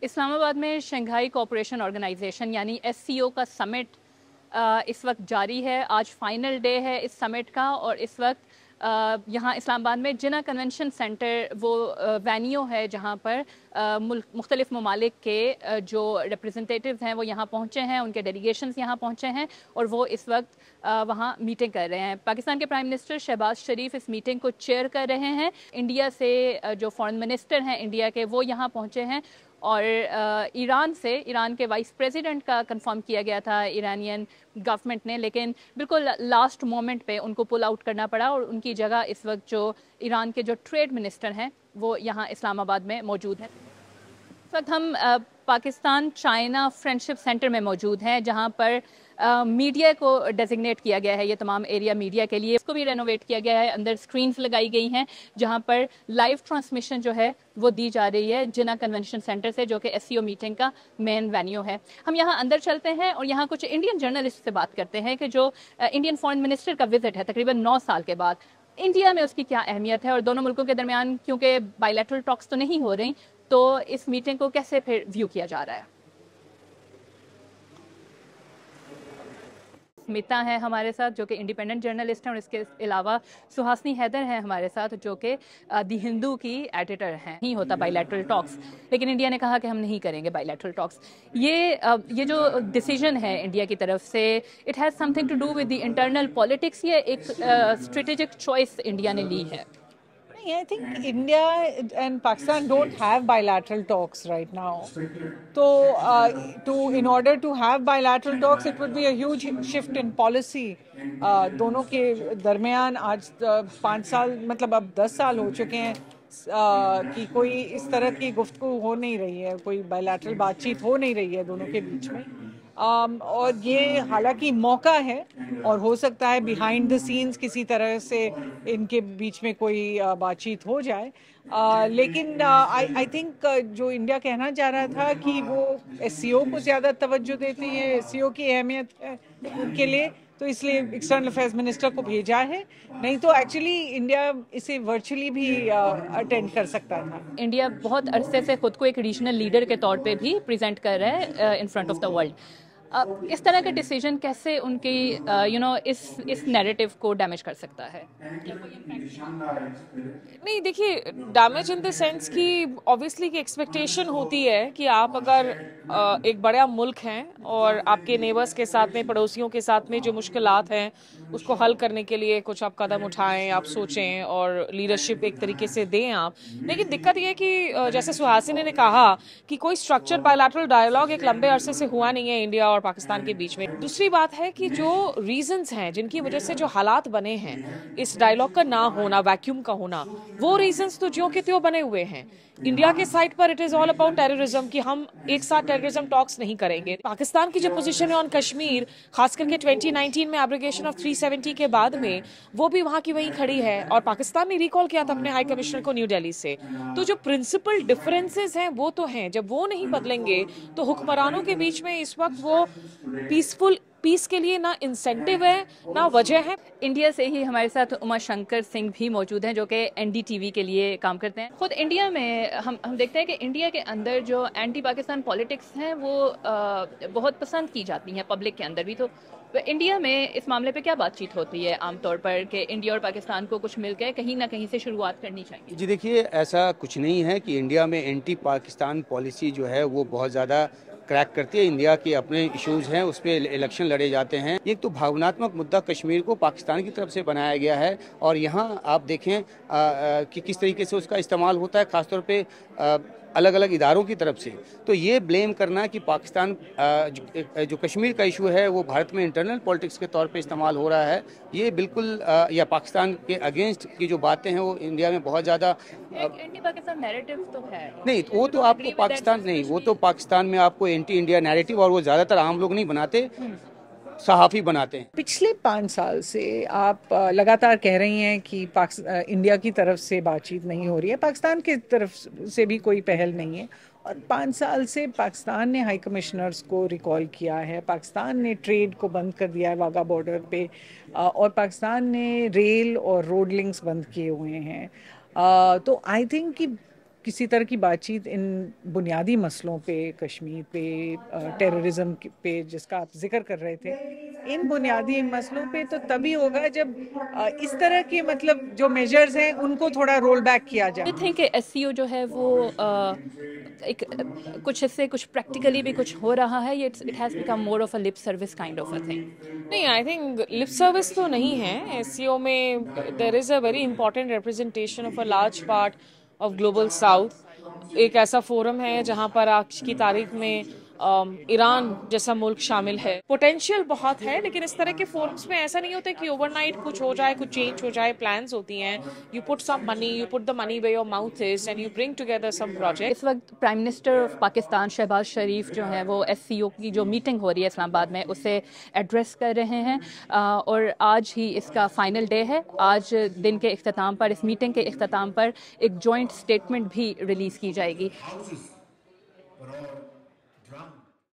इस्लामाबाद में Shanghai cooperation organisation यानी SCO का समिट इस वक्त जारी है। आज फाइनल डे है इस समिट का और इस वक्त यहाँ इस्लामाबाद में जिना कन्वेंशन सेंटर वो वेन्यू है जहाँ पर मुख्तलिफ ममालिक के जो रिप्रेजेंटेटिव्स हैं वो यहाँ पहुँचे हैं, उनके डेलीगेशंस यहाँ पहुँचे हैं और वो इस वक्त वहाँ मीटिंग कर रहे हैं। पाकिस्तान के प्राइम मिनिस्टर शहबाज शरीफ इस मीटिंग को चेयर कर रहे हैं। इंडिया से जो फॉरेन मिनिस्टर हैं इंडिया के वो यहाँ पहुँचे हैं और ईरान के वाइस प्रेसिडेंट का कंफर्म किया गया था ईरानियन गवर्नमेंट ने, लेकिन बिल्कुल लास्ट मोमेंट पे उनको पुल आउट करना पड़ा और उनकी जगह इस वक्त जो ईरान के जो ट्रेड मिनिस्टर हैं वो यहाँ इस्लामाबाद में मौजूद हैं। इस वक्त हम पाकिस्तान चाइना फ्रेंडशिप सेंटर में मौजूद हैं जहाँ पर मीडिया को डेजिग्नेट किया गया है। ये तमाम एरिया मीडिया के लिए, इसको भी रेनोवेट किया गया है। अंदर स्क्रीन्स लगाई गई हैं जहाँ पर लाइव ट्रांसमिशन जो है वो दी जा रही है जिना कन्वेंशन सेंटर से, जो कि एससीओ मीटिंग का मेन वेन्यू है। हम यहाँ अंदर चलते हैं और यहाँ कुछ इंडियन जर्नलिस्ट से बात करते हैं कि जो इंडियन फॉरेन मिनिस्टर का विजिट है तकरीबन 9 साल के बाद, इंडिया में उसकी क्या अहमियत है और दोनों मुल्कों के दरमियान क्योंकि बायलैटरल टॉक्स तो नहीं हो रही, तो इस मीटिंग को कैसे फिर व्यू किया जा रहा है। स्मिता है हमारे साथ जो कि इंडिपेंडेंट जर्नलिस्ट हैं और इसके अलावा सुहासनी हैदर हैं हमारे साथ जो कि दी हिंदू की एडिटर हैं। नहीं होता बायलैटरल टॉक्स, लेकिन इंडिया ने कहा कि हम नहीं करेंगे बायलैटरल टॉक्स। ये जो डिसीजन है इंडिया की तरफ से, it has something to do with the internal politics, ये एक स्ट्रेटेजिक चॉइस इंडिया ने ली है। I think India and Pakistan don't have bilateral talks right now. So, in order to have bilateral talks, it would be a huge shift in policy. दोनों के दरमियान आज 5 साल मतलब अब 10 साल हो चुके हैं कि कोई इस तरह की गुफ्तगू हो नहीं रही है, कोई बायलैटरल बातचीत हो नहीं रही है दोनों के बीच में। और ये हालांकि मौका है और हो सकता है बिहाइंड द सीन्स किसी तरह से इनके बीच में कोई बातचीत हो जाए, लेकिन आई थिंक जो इंडिया कहना चाह रहा था कि वो एससीओ को ज़्यादा तवज्जो देती है, एससीओ की अहमियत है उनके लिए, तो इसलिए एक्सटर्नल अफेयर्स मिनिस्टर को भेजा है। नहीं तो एक्चुअली इंडिया इसे वर्चुअली भी अटेंड कर सकता था। इंडिया बहुत अरसे से खुद को एक रीजनल लीडर के तौर पे भी प्रेजेंट कर रहा है in front of the world. इस तरह का डिसीजन कैसे उनकी इस नैरेटिव को डैमेज कर सकता है? नहीं, देखिए, डैमेज इन द सेंस कि ऑब्वियसली की एक्सपेक्टेशन होती है कि आप अगर एक बड़ा मुल्क हैं और आपके नेबर्स के साथ में, पड़ोसियों के साथ में जो मुश्किलात हैं उसको हल करने के लिए कुछ आप कदम उठाएं, आप सोचें और लीडरशिप एक तरीके से दें आप। लेकिन दिक्कत ये है कि जैसे सुहासिनी ने कहा कि कोई स्ट्रक्चर बायलैटरल डायलॉग एक लंबे अरसे से हुआ नहीं है इंडिया और पाकिस्तान के बीच में। दूसरी बात है कि जो रीजंस हैं जिनकी वजह से जो हालात बने हैं, इस डायलॉग का ना होना, वैक्यूम का होना, वो रीजंस तो ज्यों के त्यों बने हुए हैं। इंडिया के साइड पर it is all about terrorism कि हम एक साथ टेररिज्म टॉक्स नहीं करेंगे। पाकिस्तान की जो पोजीशन है ऑन कश्मीर, खास करके 2019 में एब्रोगेशन ऑफ 370 के बाद में, वो भी वहां की वहीं खड़ी है और पाकिस्तान ने रिकॉल किया था अपने हाई कमिश्नर को न्यू दिल्ली से। तो जो प्रिंसिपल डिफरेंसेस हैं वो तो हैं, जब वो नहीं बदलेंगे तो हुक्मरानों के बीच में इस वक्त वो पीस के लिए ना इंसेंटिव है ना वजह है। इंडिया से ही हमारे साथ उमा शंकर सिंह भी मौजूद हैं जो कि एनडीटीवी के लिए काम करते हैं। खुद इंडिया में हम देखते हैं कि इंडिया के अंदर जो एंटी पाकिस्तान पॉलिटिक्स हैं वो बहुत पसंद की जाती हैं पब्लिक के अंदर भी। तो इंडिया में इस मामले पे क्या बातचीत होती है आमतौर पर कि इंडिया और पाकिस्तान को कुछ मिलकर कहीं ना कहीं से शुरुआत करनी चाहिए? जी देखिए, ऐसा कुछ नहीं है कि इंडिया में एंटी पाकिस्तान पॉलिसी जो है वो बहुत ज़्यादा क्रैक करती है। इंडिया के अपने इश्यूज हैं, उस पर इलेक्शन लड़े जाते हैं। एक तो भावनात्मक मुद्दा कश्मीर को पाकिस्तान की तरफ से बनाया गया है और यहाँ आप देखें कि किस तरीके से उसका इस्तेमाल होता है, ख़ासतौर पे अलग अलग इदारों की तरफ से। तो ये ब्लेम करना कि पाकिस्तान जो कश्मीर का इशू है वो भारत में इंटरनल पॉलिटिक्स के तौर पे इस्तेमाल हो रहा है, ये बिल्कुल या पाकिस्तान के अगेंस्ट की जो बातें हैं वो इंडिया में बहुत ज़्यादा एंटी पाकिस्तान नैरेटिव तो है। नहीं, वो तो आपको पाकिस्तान नहीं, वो तो पाकिस्तान में आपको एंटी इंडिया नैरेटिव, और वो ज़्यादातर आम लोग नहीं बनाते, सहाफ़ी बनाते हैं। पिछले 5 साल से आप लगातार कह रही हैं कि इंडिया की तरफ से बातचीत नहीं हो रही है, पाकिस्तान की तरफ से भी कोई पहल नहीं है, और 5 साल से पाकिस्तान ने हाई कमिश्नर्स को रिकॉल किया है, पाकिस्तान ने ट्रेड को बंद कर दिया है वाघा बॉर्डर पे, और पाकिस्तान ने रेल और रोड लिंक्स बंद किए हुए हैं। तो आई थिंक कि किसी तरह की बातचीत इन बुनियादी मसलों पे, कश्मीर पे, टेररिज्म पे जिसका आप जिक्र कर रहे थे, इन बुनियादी मसलों पे तो तभी होगा जब इस तरह के मतलब जो मेजर्स हैं उनको थोड़ा रोल बैक किया जाए। आई थिंक एससीओ जो है वो एक कुछ इससे कुछ प्रैक्टिकली भी कुछ हो रहा है, it has become more of a lip service kind of a thing. नहीं, आई थिंक लिप सर्विस तो नहीं है। एससीओ में there is a very important representation of a large part of global south. एक ऐसा फोरम है जहां पर आज की तारीख में ईरान जैसा मुल्क शामिल है। पोटेंशियल बहुत है, लेकिन इस तरह के फोरम्स में ऐसा नहीं होता कि ओवरनाइट कुछ हो जाए, कुछ चेंज हो जाए। प्लान्स होती हैं, you put some money, you put the money where your mouth is and you bring together some project. इस वक्त prime minister of Pakistan Shahbaz Sharif जो हैं वो एससीओ की जो मीटिंग हो रही है इस्लामाबाद में उसे एड्रेस कर रहे हैं, और आज ही इसका फाइनल डे है। आज दिन के इख्तिताम पर, इस मीटिंग के इख्तिताम पर एक जॉइंट स्टेटमेंट भी रिलीज़ की जाएगी।